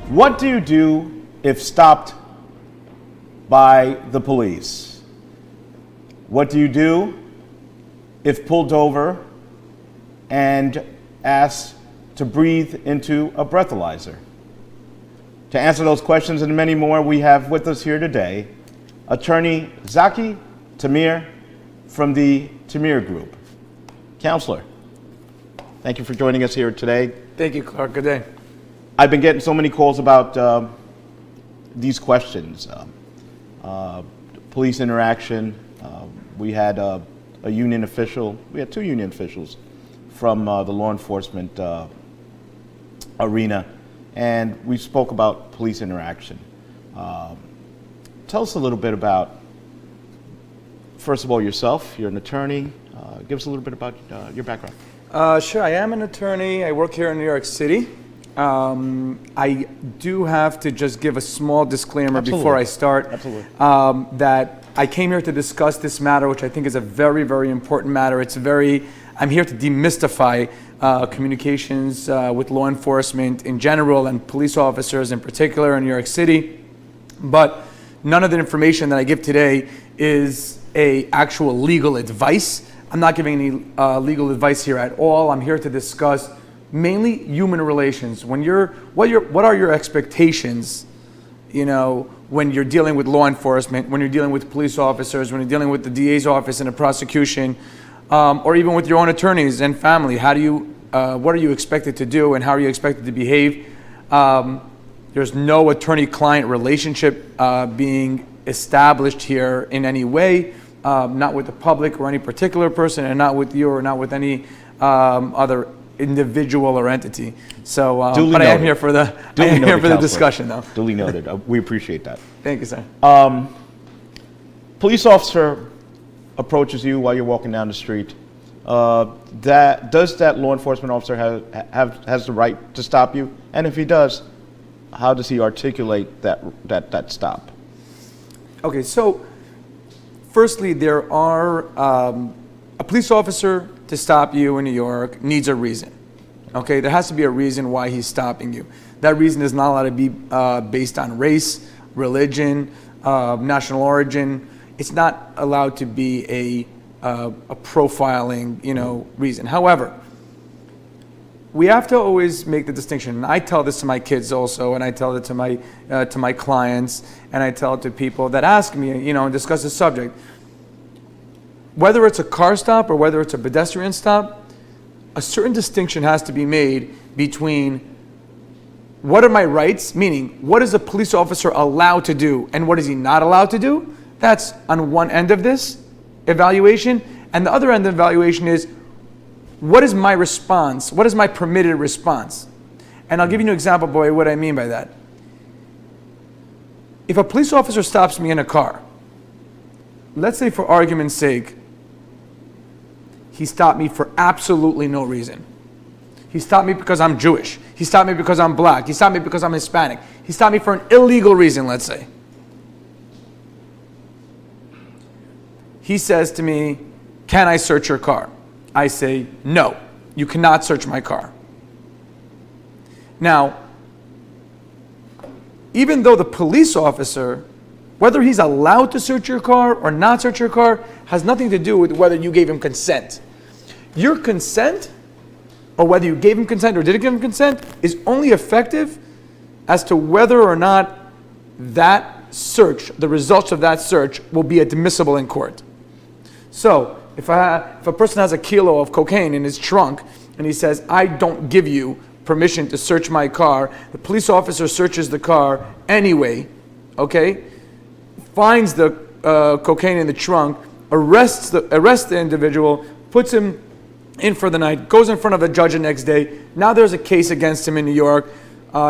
What do you do if stopped by the police? What do you do if pulled over and asked to breathe into a breathalyzer? To answer those questions and many more, we have with us here today attorney Zaki Tamir from the Tamir Group. Counselor, thank you for joining us here today. Thank you, Clark. Good day. I've been getting so many calls about these questions. Police interaction. We had a union official. We had two union officials from the law enforcement arena, and we spoke about police interaction. Tell us a little bit about, first of all, yourself. You're an attorney. Give us a little bit about your background. Sure, I am an attorney. I work here in New York City. I do have to just give a small disclaimer before I start. Absolutely. That I came here to discuss this matter, which I think is a very, very important matter. I'm here to demystify communications with law enforcement in general and police officers in particular in New York City. But none of the information that I give today is actual legal advice. I'm not giving any legal advice here at all. I'm here to discuss mainly human relations. What are your expectations, when you're dealing with law enforcement, when you're dealing with police officers, when you're dealing with the DA's office and the prosecution, or even with your own attorneys and family? What are you expected to do and how are you expected to behave? There's no attorney-client relationship being established here in any way, not with the public or any particular person, and not with you or not with any other individual or entity. So, but I am here for the discussion, though. Duly noted. We appreciate that. Thank you, sir. Police officer approaches you while you're walking down the street. Does that law enforcement officer has the right to stop you? And if he does, how does he articulate that stop? Okay, so firstly, there are a police officer to stop you in New York needs a reason. Okay, there has to be a reason why he's stopping you. That reason is not allowed to be based on race, religion, national origin. It's not allowed to be a profiling, reason. However, we have to always make the distinction. And I tell this to my kids also, and I tell it to my clients, and I tell it to people that ask me, and discuss the subject. Whether it's a car stop or whether it's a pedestrian stop, a certain distinction has to be made between what are my rights, meaning what is a police officer allowed to do and what is he not allowed to do. That's on one end of this evaluation. And the other end of the evaluation is, what is my response? What is my permitted response? And I'll give you an example of what I mean by that. If a police officer stops me in a car, let's say for argument's sake, he stopped me for absolutely no reason. He stopped me because I'm Jewish. He stopped me because I'm black. He stopped me because I'm Hispanic. He stopped me for an illegal reason, let's say. He says to me, "Can I search your car?" I say, "No, you cannot search my car." Now, even though the police officer, whether he's allowed to search your car or not search your car, has nothing to do with whether you gave him consent. Your consent, or whether you gave him consent or didn't give him consent, is only effective as to whether or not that search, the results of that search, will be admissible in court. So, if a person has a kilo of cocaine in his trunk and he says, "I don't give you permission to search my car," the police officer searches the car anyway, okay, finds the cocaine in the trunk, arrests the individual, puts him in for the night, goes in front of a judge the next day. Now there's a case against him in New York.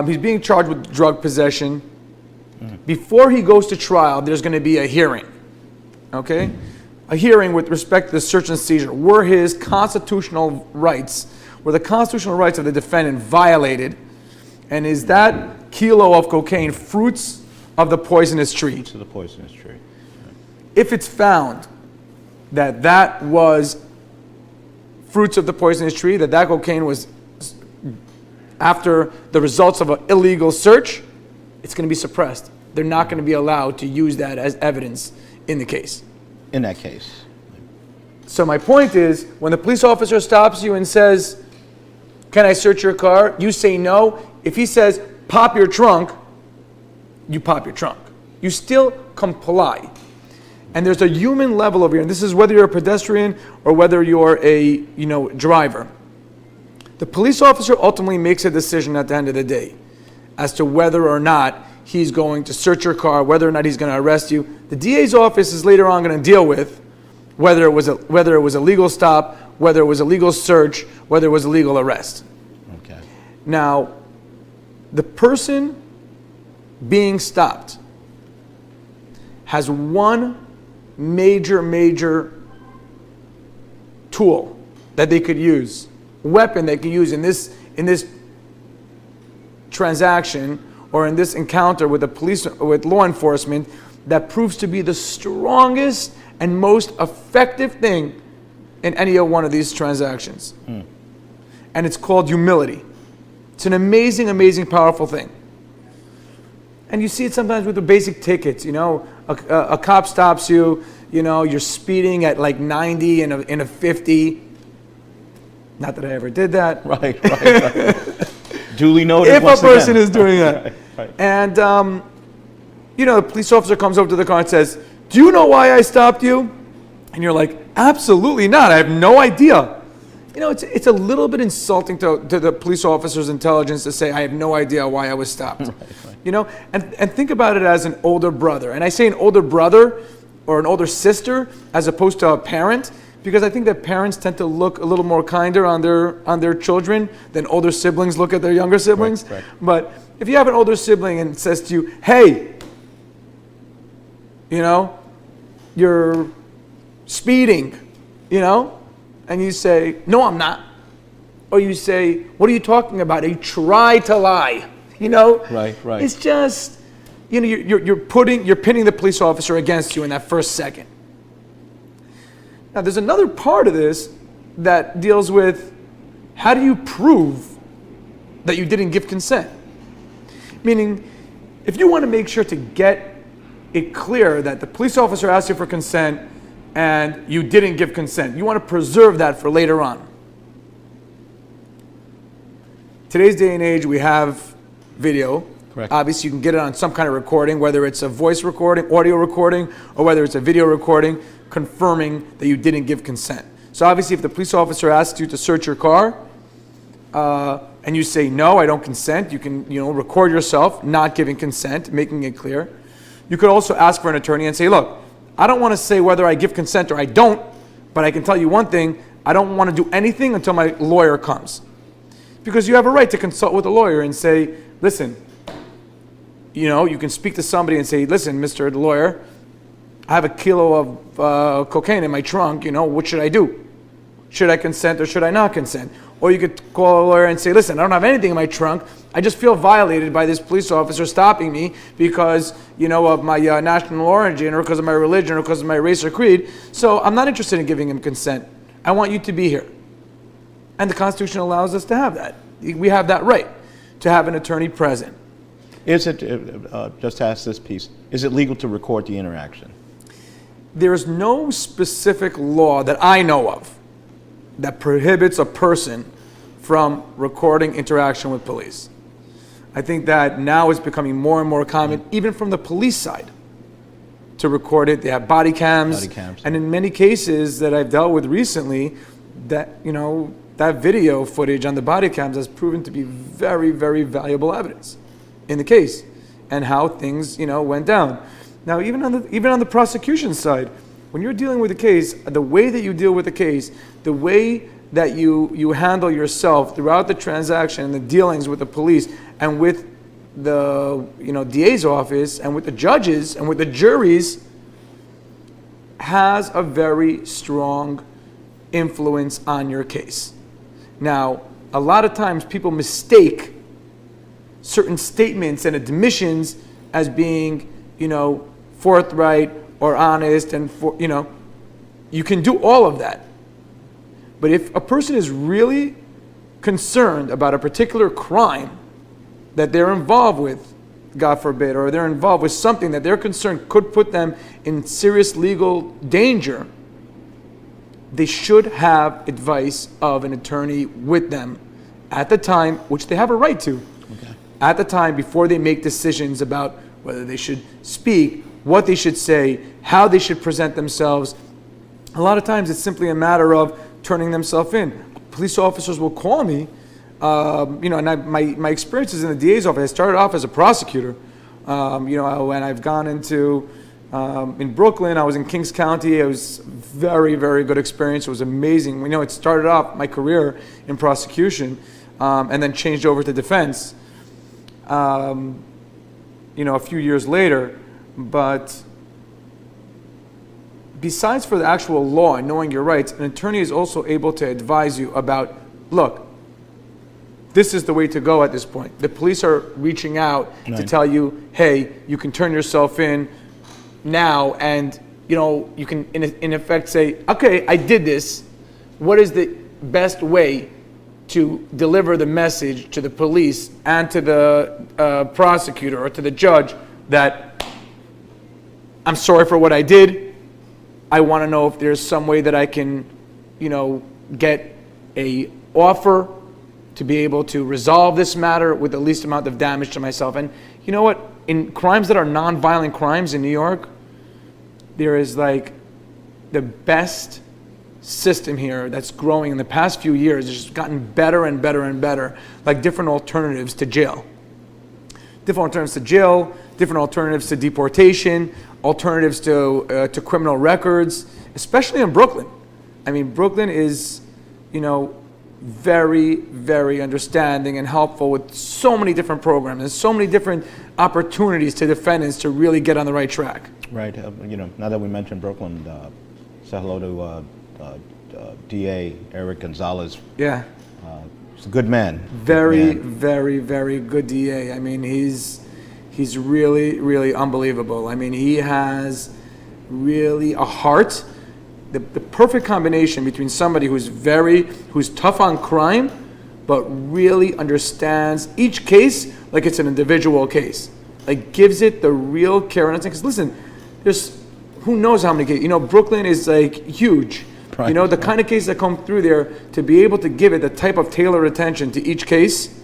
He's being charged with drug possession. Before he goes to trial, there's going to be a hearing, okay? A hearing with respect to the search and seizure. Were the constitutional rights of the defendant violated? And is that kilo of cocaine fruits of the poisonous tree? To the poisonous tree. If it's found that was fruits of the poisonous tree, that cocaine was after the results of an illegal search, it's going to be suppressed. They're not going to be allowed to use that as evidence in the case. In that case. So my point is, when the police officer stops you and says, "Can I search your car?" you say no. If he says, "Pop your trunk," you pop your trunk. You still comply. And there's a human level over here, and this is whether you're a pedestrian or whether you're a driver. The police officer ultimately makes a decision at the end of the day as to whether or not he's going to search your car, whether or not he's going to arrest you. The DA's office is later on going to deal with whether it was a legal stop, whether it was a legal search, whether it was a legal arrest. Okay. Now, the person being stopped has one major tool that they could use, weapon they could use in this transaction or in this encounter with with law enforcement that proves to be the strongest and most effective thing in any one of these transactions. And it's called humility. It's an amazing, powerful thing. And you see it sometimes with the basic tickets, a cop stops you, you're speeding at like 90 in a 50. Not that I ever did that. Right. Duly noted. If a person is doing that. Right. And, the police officer comes over to the car and says, "Do you know why I stopped you?" And you're like, "Absolutely not. I have no idea." It's a little bit insulting to the police officer's intelligence to say, "I have no idea why I was stopped." Right. And think about it as an older brother. And I say an older brother or an older sister as opposed to a parent, because I think that parents tend to look a little more kinder on their children than older siblings look at their younger siblings. Right. But if you have an older sibling and says to you, "Hey, you're speeding," and you say, "No, I'm not." Or you say, "What are you talking about?" You try to lie, Right. It's just, you're pinning the police officer against you in that first second. Now, there's another part of this that deals with how do you prove that you didn't give consent? Meaning, if you want to make sure to get it clear that the police officer asked you for consent and you didn't give consent, you want to preserve that for later on. Today's day and age, we have video. Correct. Obviously, you can get it on some kind of recording, whether it's a voice recording, audio recording, or whether it's a video recording, confirming that you didn't give consent. So obviously, if the police officer asks you to search your car, and you say, "No, I don't consent," you can, record yourself not giving consent, making it clear. You could also ask for an attorney and say, "Look, I don't want to say whether I give consent or I don't, but I can tell you one thing, I don't want to do anything until my lawyer comes." Because you have a right to consult with a lawyer and say, "Listen," you can speak to somebody and say, "Listen, Mr. Lawyer, I have a kilo of cocaine in my trunk, what should I do? Should I consent or should I not consent?" Or you could call a lawyer and say, "Listen, I don't have anything in my trunk. I just feel violated by this police officer stopping me because, of my national origin or because of my religion or because of my race or creed. So I'm not interested in giving him consent. I want you to be here." And the Constitution allows us to have that. We have that right to have an attorney present. Is it, just to ask this piece, is it legal to record the interaction? There is no specific law that I know of that prohibits a person from recording interaction with police. I think that now is becoming more and more common, even from the police side, to record it. They have body cams. And in many cases that I've dealt with recently, that that video footage on the body cams has proven to be very, very valuable evidence in the case and how things went down. Now, even on the prosecution side, when you're dealing with a case, the way that you deal with the case, the way that you handle yourself throughout the transaction and the dealings with the police and with the DA's office and with the judges and with the juries has a very strong influence on your case. Now, a lot of times people mistake certain statements and admissions as being, forthright or honest, and you can do all of that. But if a person is really concerned about a particular crime that they're involved with, God forbid, or they're involved with something that they're concerned could put them in serious legal danger, they should have advice of an attorney with them at the time, which they have a right to, at the time before they make decisions about whether they should speak, what they should say, how they should present themselves. A lot of times it's simply a matter of turning themselves in. Police officers will call me, and my experiences in the DA's office, I started off as a prosecutor, when I've gone into, in Brooklyn, I was in Kings County. It was very, very good experience. It was amazing. It started off my career in prosecution, and then changed over to defense, a few years later. But besides for the actual law and knowing your rights, an attorney is also able to advise you about, look, this is the way to go at this point. The police are reaching out to tell you, hey, you can turn yourself in now, and you can in effect say, okay, I did this. What is the best way to deliver the message to the police and to the prosecutor or to the judge that I'm sorry for what I did. I want to know if there's some way that I can, get a offer to be able to resolve this matter with the least amount of damage to myself. And you know what? In crimes that are non-violent crimes in New York, there is like the best system here that's growing in the past few years. It's just gotten better and better and better, like different alternatives to jail. Different alternatives to jail, different alternatives to deportation, alternatives to criminal records, especially in Brooklyn. I mean, Brooklyn is, very, very understanding and helpful with so many different programs and so many different opportunities to defendants to really get on the right track. Right. Now that we mentioned Brooklyn, say hello to DA Eric Gonzalez. Yeah. He's a good man. Very, very, very good DA. I mean, he's really, really unbelievable. I mean, he has really a heart. The perfect combination between somebody who's tough on crime, but really understands each case like it's an individual case. Like gives it the real care and because listen, there's who knows how many cases. Brooklyn is like huge. Right. The kind of cases that come through there, to be able to give it the type of tailored attention to each case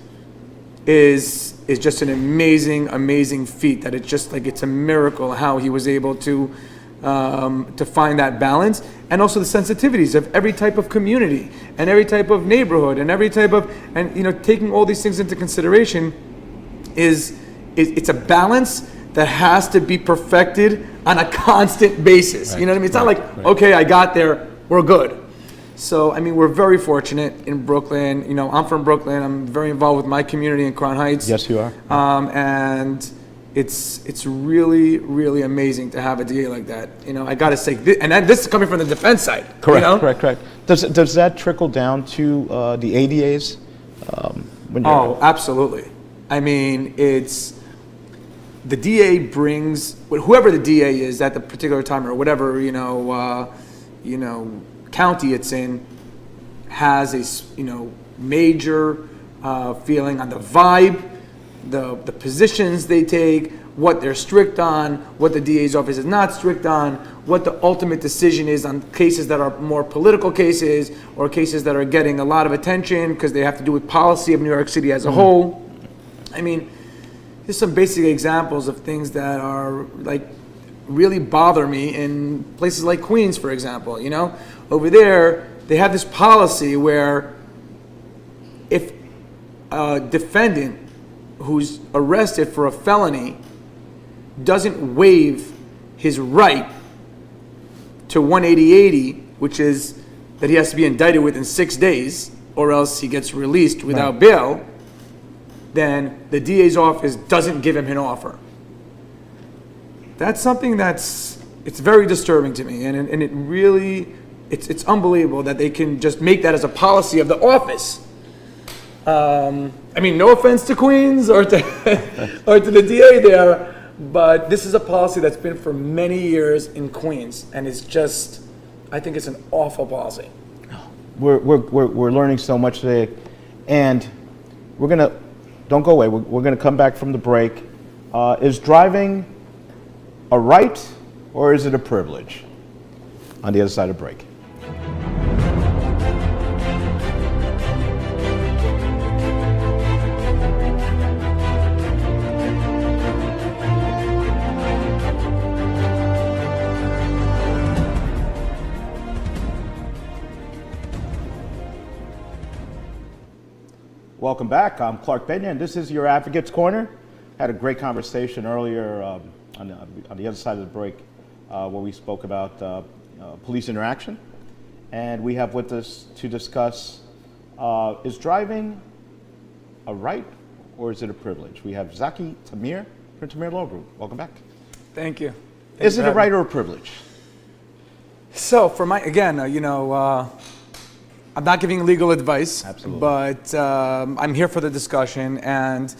is just an amazing, amazing feat. That it's just like it's a miracle how he was able to find that balance, and also the sensitivities of every type of community and every type of neighborhood and every type of taking all these things into consideration it's a balance that has to be perfected on a constant basis. Right. You know what I mean? It's not like okay, I got there, we're good. So I mean, we're very fortunate in Brooklyn. I'm from Brooklyn. I'm very involved with my community in Crown Heights. Yes, you are. And it's really, really amazing to have a DA like that. I got to say, this is coming from the defense side. Correct. Does that trickle down to the ADAs? Absolutely. I mean, it's the DA brings whoever the DA is at the particular time or whatever county it's in has a major feeling on the vibe, the positions they take, what they're strict on, what the DA's office is not strict on, what the ultimate decision is on cases that are more political cases or cases that are getting a lot of attention because they have to do with policy of New York City as a whole. I mean, here's some basic examples of things that are like really bother me in places like Queens, for example. Over there, they have this policy where if a defendant who's arrested for a felony doesn't waive his right to 18080, which is that he has to be indicted within 6 days or else he gets released without bail, then the DA's office doesn't give him an offer. That's something it's very disturbing to me, and it really, it's unbelievable that they can just make that as a policy of the office. I mean, no offense to Queens or to the DA there, but this is a policy that's been for many years in Queens, and it's just, I think it's an awful policy. We're learning so much today, And don't go away, we're gonna come back from the break. Is driving a right or is it a privilege? On the other side of the break. Welcome back. I'm Clark Pena, and this is your Advocates Corner. Had a great conversation earlier on the other side of the break where we spoke about police interaction. And we have with us to discuss, is driving a right or is it a privilege? We have Zaki Tamir from Tamir Law Group. Welcome back. Thank you. Is it a right or a privilege? So for I'm not giving legal advice. Absolutely. But I'm here for the discussion, and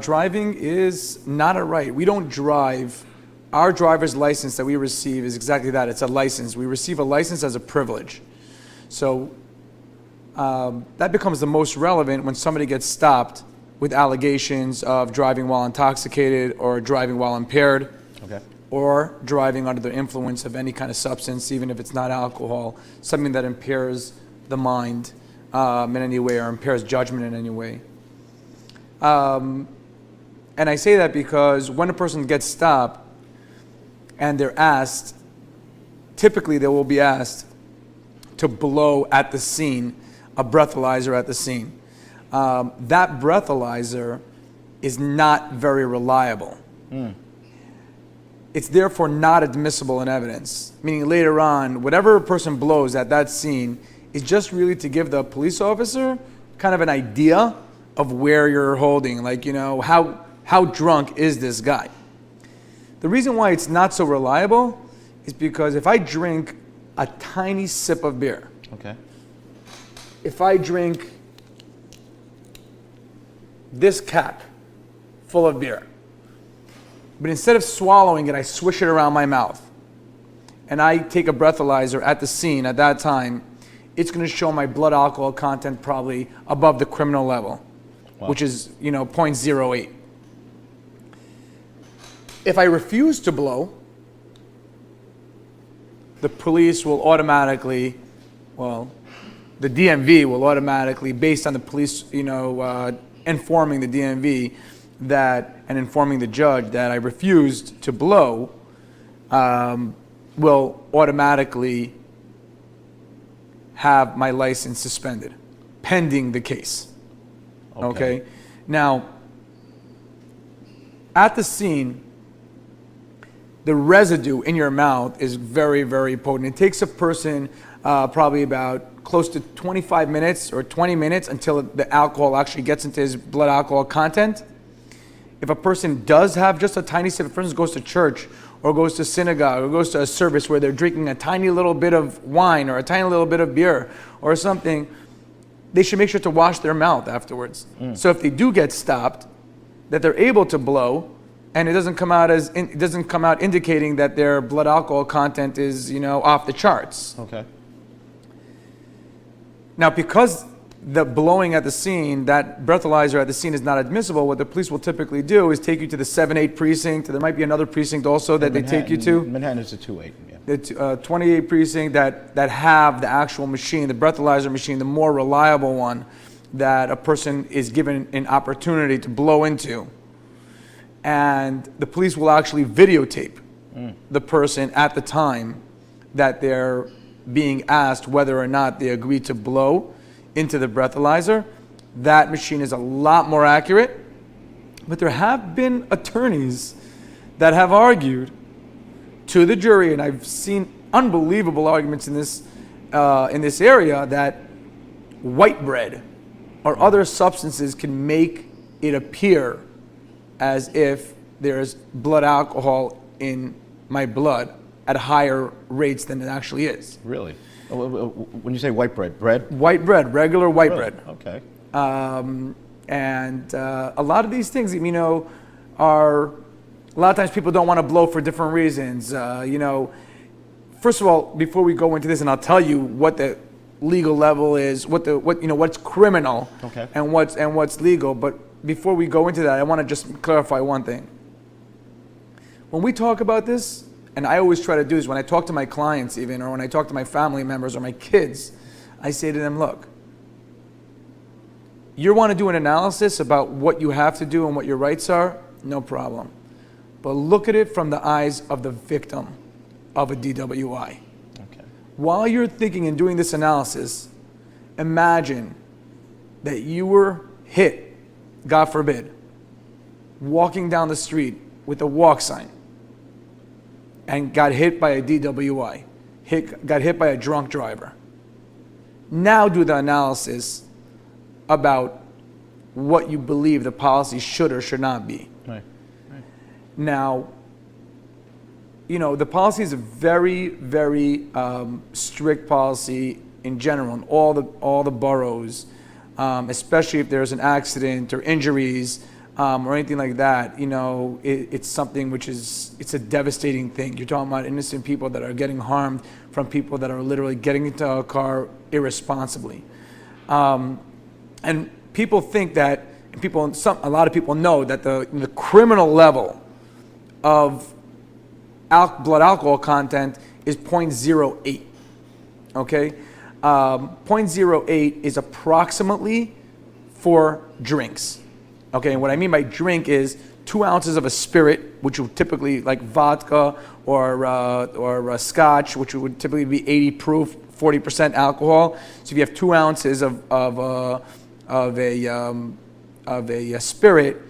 driving is not a right. We don't drive. Our driver's license that we receive is exactly that. It's a license. We receive a license as a privilege. So that becomes the most relevant when somebody gets stopped with allegations of driving while intoxicated or driving while impaired. Okay. Or driving under the influence of any kind of substance, even if it's not alcohol, something that impairs the mind in any way or impairs judgment in any way. And I say that because when a person gets stopped and they're asked, typically they will be asked to blow at the scene, a breathalyzer at the scene. That breathalyzer is not very reliable. It's therefore not admissible in evidence, meaning later on, whatever a person blows at that scene is just really to give the police officer kind of an idea of where you're holding, like, how drunk is this guy? The reason why it's not so reliable is because if I drink a tiny sip of beer, Okay. if I drink this cap full of beer, but instead of swallowing it, I swish it around my mouth, and I take a breathalyzer at the scene at that time, it's going to show my blood alcohol content probably above the criminal level, which is 0.08. If I refuse to blow, the police will automatically, the DMV will automatically, based on the police, informing the DMV and informing the judge that I refused to blow, will automatically have my license suspended, pending the case. Okay? Now, at the scene, the residue in your mouth is very, very potent. It takes a person probably about close to 25 minutes or 20 minutes until the alcohol actually gets into his blood alcohol content. If a person does have just a tiny sip, if a person goes to church or goes to synagogue or goes to a service where they're drinking a tiny little bit of wine or a tiny little bit of beer or something, they should make sure to wash their mouth afterwards. So if they do get stopped, that they're able to blow, and it doesn't come out indicating that their blood alcohol content is off the charts. Okay. Now, because the blowing at the scene, that breathalyzer at the scene is not admissible, what the police will typically do is take you to the 7-8 precinct. There might be another precinct also that they take you to. Manhattan is a 2-8. Yeah. The 28 precinct that have the actual machine, the breathalyzer machine, the more reliable one that a person is given an opportunity to blow into. And the police will actually videotape the person at the time that they're being asked whether or not they agree to blow into the breathalyzer. That machine is a lot more accurate, but there have been attorneys that have argued to the jury, and I've seen unbelievable arguments in this area, that white bread or other substances can make it appear as if there's blood alcohol in my blood at higher rates than it actually is. Really? When you say white bread? White bread, regular white Really? bread. Okay. And a lot of these things, are, a lot of times people don't want to blow for different reasons. First of all, before we go into this, and I'll tell you what the legal level is, what's criminal, Okay. and what's legal. But before we go into that, I want to just clarify one thing. When we talk about this, and I always try to do this when I talk to my clients even, or when I talk to my family members or my kids, I say to them, look, you want to do an analysis about what you have to do and what your rights are, no problem. But look at it from the eyes of the victim of a DWI. Okay. While you're thinking and doing this analysis, imagine that you were hit, God forbid, walking down the street with a walk sign and got hit by a DWI, got hit by a drunk driver. Now do the analysis about what you believe the policy should or should not be. Right. Now, the policy is a very, very strict policy in general in all the boroughs, especially if there's an accident or injuries or anything like that. It's something which it's a devastating thing. You're talking about innocent people that are getting harmed from people that are literally getting into a car irresponsibly. And people think that, a lot of people know that the criminal level of blood alcohol content is 0.08. Okay, 0.08 is approximately 4 drinks. Okay, and what I mean by drink is 2 ounces of a spirit, which would typically like vodka or scotch, which would typically be 80 proof, 40% alcohol. So if you have 2 ounces of a spirit,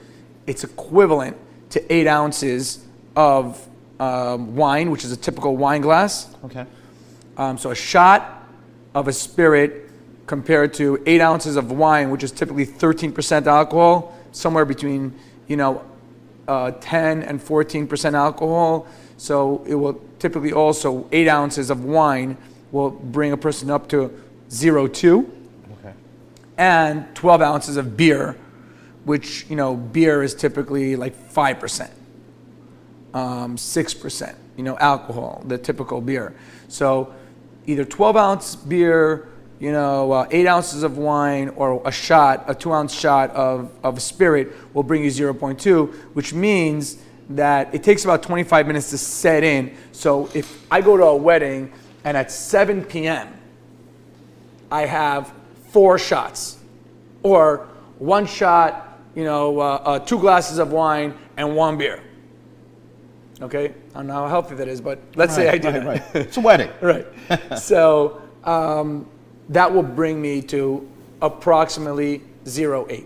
it's equivalent to 8 ounces of wine, which is a typical wine glass. Okay. So a shot of a spirit compared to 8 ounces of wine, which is typically 13% alcohol, somewhere between 10 and 14% alcohol. So it will typically also 8 ounces of wine will bring a person up to 0.2. Okay. And 12 ounces of beer, which beer is typically like 5%. 6%, alcohol, the typical beer. So either 12-ounce beer, 8 ounces of wine, or a 2-ounce shot of spirit will bring you 0.2, which means that it takes about 25 minutes to set in. So if I go to a wedding and at 7 p.m. I have 4 shots, or 1 shot, 2 glasses of wine and 1 beer. Okay, I don't know how healthy that is, but let's say I do that. Right. It's a wedding. Right. So that will bring me to approximately 0.8.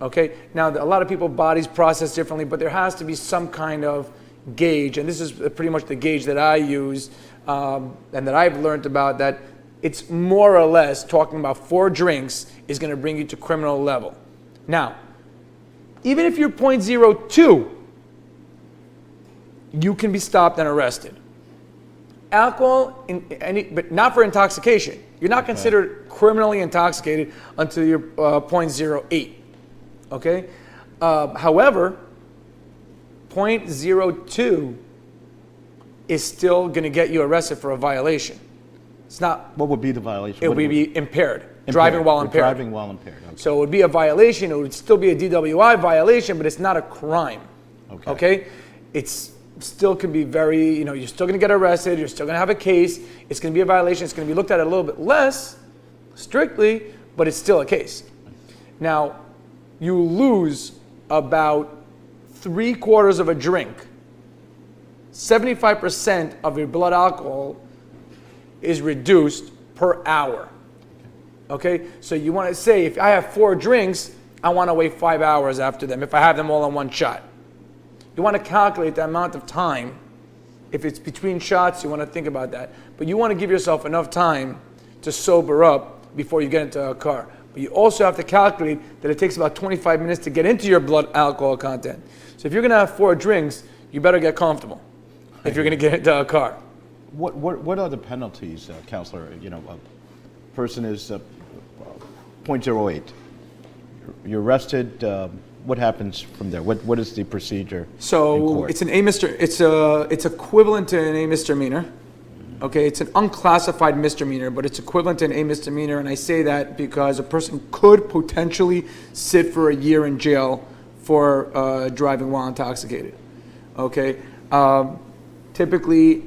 Okay. Now a lot of people bodies process differently, but there has to be some kind of gauge, and this is pretty much the gauge that I use and that I've learned about. That it's more or less talking about 4 drinks is going to bring you to criminal level. Now, even if you're 0.02. You can be stopped and arrested. Alcohol, but not for intoxication. You're not considered criminally intoxicated until you're 0.08. Okay? However, 0.02 is still going to get you arrested for a violation. It's not. What would be the violation? It would be impaired. Driving while impaired. Driving while impaired. Okay. So it would be a violation. It would still be a DWI violation, but it's not a crime. Okay? It's still can be very, you're still going to get arrested, you're still going to have a case, it's going to be a violation, it's going to be looked at a little bit less strictly, but it's still a case. Now, you lose about 3/4 of a drink. 75% of your blood alcohol is reduced per hour. Okay? So you want to say, if I have 4 drinks, I want to wait 5 hours after them if I have them all in one shot. You want to calculate the amount of time. If it's between shots, you want to think about that. But you want to give yourself enough time to sober up before you get into a car. But you also have to calculate that it takes about 25 minutes to get into your blood alcohol content. So if you're going to have 4 drinks, you better get comfortable if you're going to get into a car. What are the penalties, Counselor? A person is 0.08. You're arrested. What happens from there? What is the procedure? So it's an A misdemeanor. It's equivalent to an A misdemeanor. Okay, it's an unclassified misdemeanor, but it's equivalent to an A misdemeanor, and I say that because a person could potentially sit for a year in jail for driving while intoxicated. Okay, typically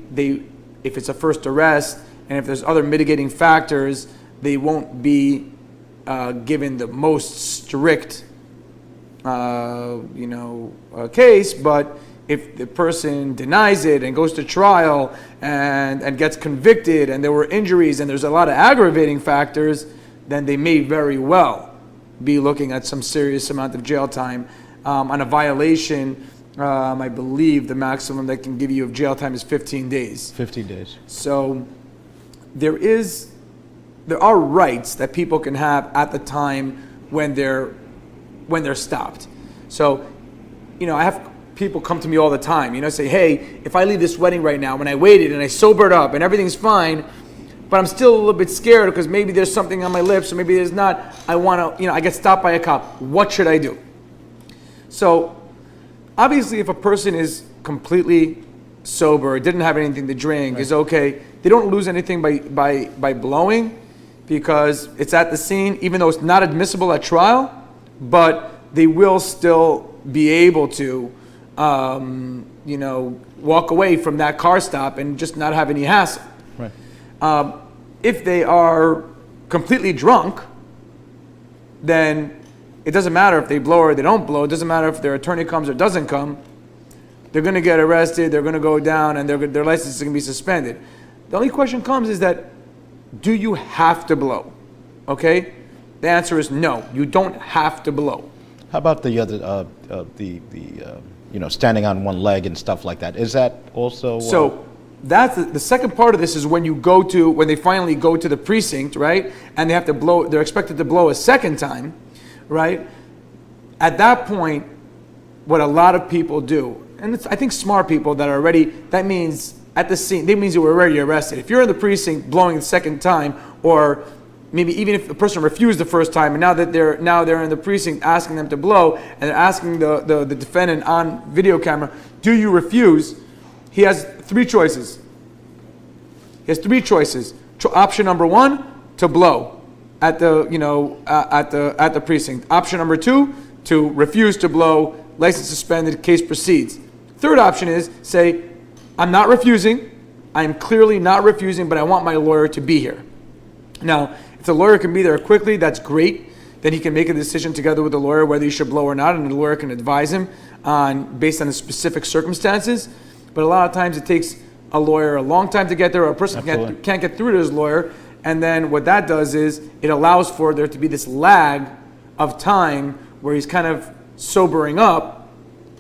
if it's a first arrest and if there's other mitigating factors, they won't be given the most strict, case, but if the person denies it and goes to trial and gets convicted and there were injuries and there's a lot of aggravating factors, then they may very well be looking at some serious amount of jail time. On a violation, I believe the maximum they can give you of jail time is 15 days. 15 days. So there are rights that people can have at the time when they're stopped. So, I have people come to me all the time, say, hey, if I leave this wedding right now, when I waited and I sobered up and everything's fine, but I'm still a little bit scared because maybe there's something on my lips or maybe there's not, I get stopped by a cop. What should I do? So, obviously, if a person is completely sober, didn't have anything to drink, right, is okay, they don't lose anything by blowing because it's at the scene, even though it's not admissible at trial, but they will still be able to walk away from that car stop and just not have any hassle. Right. If they are completely drunk, then it doesn't matter if they blow or they don't blow. It doesn't matter if their attorney comes or doesn't come. They're going to get arrested, they're going to go down, and their license is going to be suspended. The only question comes is that, do you have to blow? Okay? The answer is no, you don't have to blow. How about the other, standing on one leg and stuff like that? Is that also? So that's the second part of this is when they finally go to the precinct, right? And they have to blow. They're expected to blow a second time, right? At that point, what a lot of people do, and I think smart people that are already, that means at the scene, that means you were already arrested. If you're in the precinct blowing the second time, or maybe even if the person refused the first time, and now they're in the precinct asking them to blow, and they're asking the defendant on video camera, do you refuse? He has three choices. Option number one, to blow at the precinct. Option number two, to refuse to blow, license suspended, case proceeds. Third option is say, I'm not refusing. I'm clearly not refusing, but I want my lawyer to be here. Now, if the lawyer can be there quickly, that's great. Then he can make a decision together with the lawyer whether he should blow or not, and the lawyer can advise him based on the specific circumstances. But a lot of times it takes a lawyer a long time to get there, or a person can't get through to his lawyer. And then what that does is it allows for there to be this lag of time where he's kind of sobering up,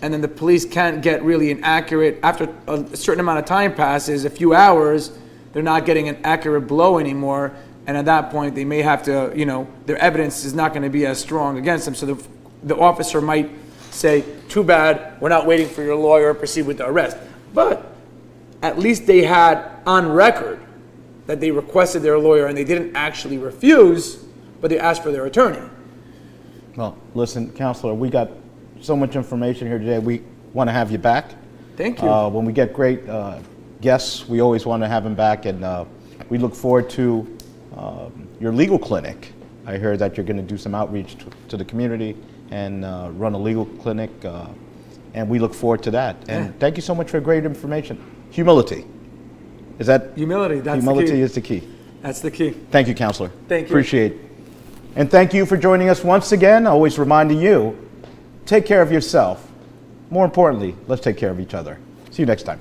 and then the police can't get really an accurate, after a certain amount of time passes, a few hours, they're not getting an accurate blow anymore. And at that point, they may have to, their evidence is not going to be as strong against them. So the officer might say, too bad, we're not waiting for your lawyer, proceed with the arrest. But at least they had on record that they requested their lawyer and they didn't actually refuse, but they asked for their attorney. Well, listen, Counselor, we got so much information here today. We want to have you back. Thank you. When we get great guests, we always want to have them back, and we look forward to your legal clinic. I heard that you're going to do some outreach to the community and run a legal clinic, and we look forward to that. And thank you so much for great information. Humility. Is that? Humility, that's humility the key. is the key. That's the key. Thank you, Counselor. Thank you. Appreciate it. And thank you for joining us once again. Always reminding you, take care of yourself. More importantly, let's take care of each other. See you next time.